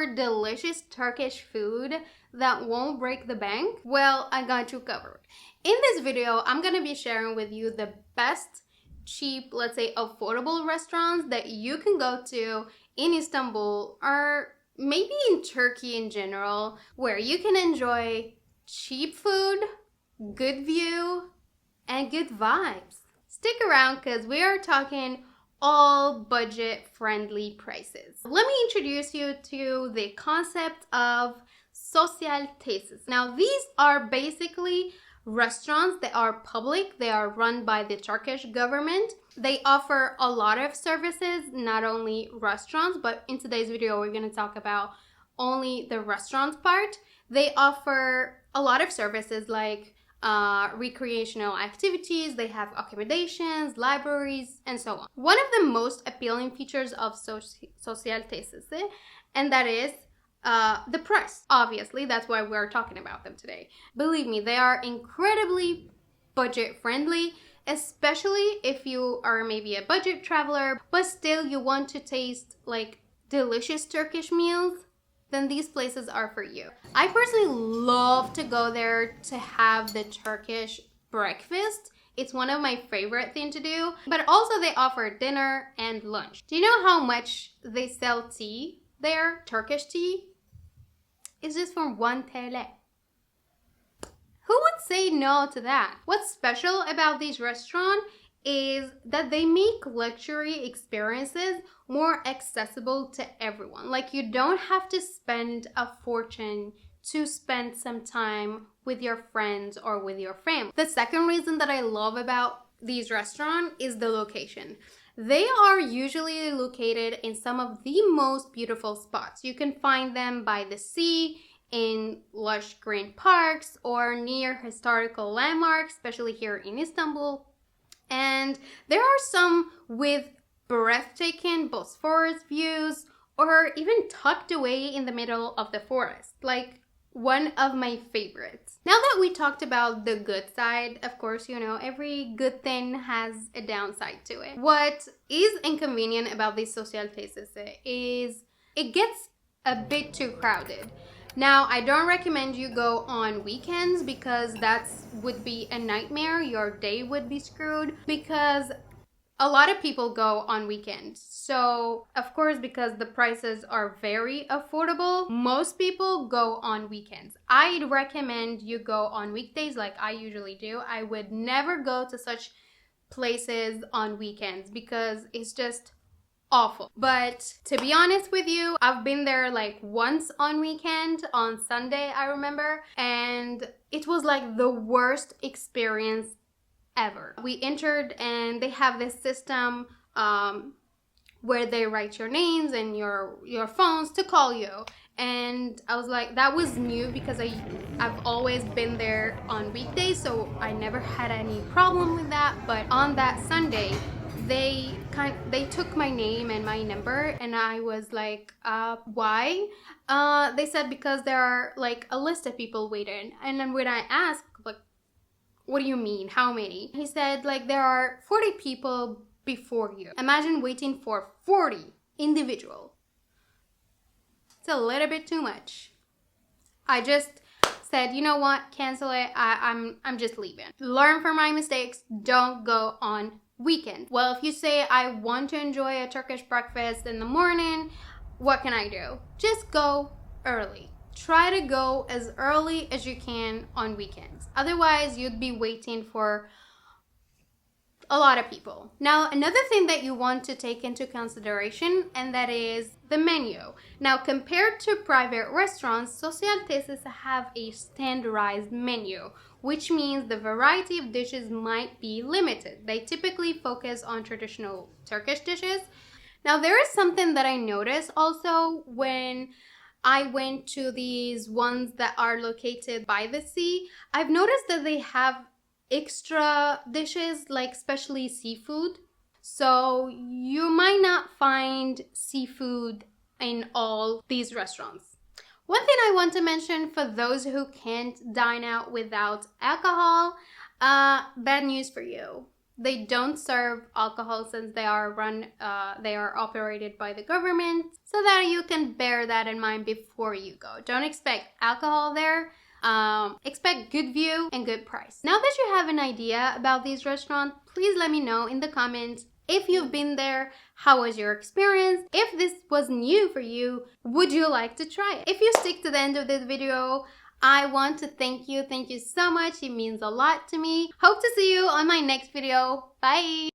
for delicious Turkish food that won't break the bank? Well, I got you covered. In this video, I'm gonna be sharing with you the best, cheap, let's say affordable restaurants that you can go to in Istanbul or maybe in Turkey in general, where you can enjoy cheap food, good view, and good vibes. Stick around because we are talking all budget-friendly prices. Let me introduce you to the concept of Sosyal Tesisi. Now, these are basically restaurants that are public. They are run by the Turkish government. They offer a lot of services, not only restaurants, but in today's video, we're going to talk about only the restaurants part. They offer a lot of services like recreational activities. They have accommodations, libraries, and so on. One of the most appealing features of Sosyal Tesisi, and that is the price. Obviously, that's why we're talking about them today. Believe me, they are incredibly budget friendly, especially if you are maybe a budget traveler, but still you want to taste like delicious Turkish meals. Then these places are for you. I personally love to go there to have the Turkish breakfast. It's one of my favorite things to do, but also they offer dinner and lunch. Do you know how much they sell tea there? Turkish tea? It's just for 1 TL. Who would say no to that? What's special about these restaurants is that they make luxury experiences more accessible to everyone. Like, you don't have to spend a fortune to spend some time with your friends or with your family. The second reason that I love about these restaurants is the location. They are usually located in some of the most beautiful spots. You can find them by the sea, in lush green parks, or near historical landmarks, especially here in Istanbul. And there are some with breathtaking Bosphorus views, or even tucked away in the middle of the forest, like one of my favorites. Now that we talked about the good side, of course, you know, every good thing has a downside to it. What is inconvenient about this Sosyal Tesisi is it gets a bit too crowded. Now, I don't recommend you go on weekends because that would be a nightmare. Your day would be screwed because a lot of people go on weekends. So, of course, because the prices are very affordable, most people go on weekends. I'd recommend you go on weekdays like I usually do. I would never go to such places on weekends because it's just awful. But to be honest with you, I've been there like once on weekend, on Sunday, I remember, and it was like the worst experience ever. We entered and they have this system where they write your names and your phones to call you. And I was like, that was new because I've always been there on weekdays, so I never had any problem with that. But on that Sunday, they took my name and my number, and I was like, why? They said because there are like a list of people waiting. And then when I asked, like, what do you mean? How many? He said, like, there are 40 people before you. Imagine waiting for 40 individual. It's a little bit too much. I just said, you know what? Cancel it. I'm just leaving. Learn from my mistakes. Don't go on weekend. Well, if you say I want to enjoy a Turkish breakfast in the morning, what can I do? Just go early. Try to go as early as you can on weekends. Otherwise, you'd be waiting for a lot of people. Now, another thing that you want to take into consideration, and that is the menu. Now, compared to private restaurants, Sosyal Tesisi have a standardized menu, which means the variety of dishes might be limited. They typically focus on traditional Turkish dishes. Now, there is something that I noticed also when I went to these ones that are located by the sea. I've noticed that they have extra dishes, like especially seafood. So you might not find seafood in all these restaurants. One thing I want to mention for those who can't dine out without alcohol, bad news for you. They don't serve alcohol since they are operated by the government, so that you can bear that in mind before you go. Don't expect alcohol there. Expect good view and good price. Now that you have an idea about these restaurants, please let me know in the comments if you've been there, how was your experience? If this was new for you, would you like to try it? If you stick to the end of this video, I want to thank you. Thank you so much. It means a lot to me. Hope to see you on my next video. Bye!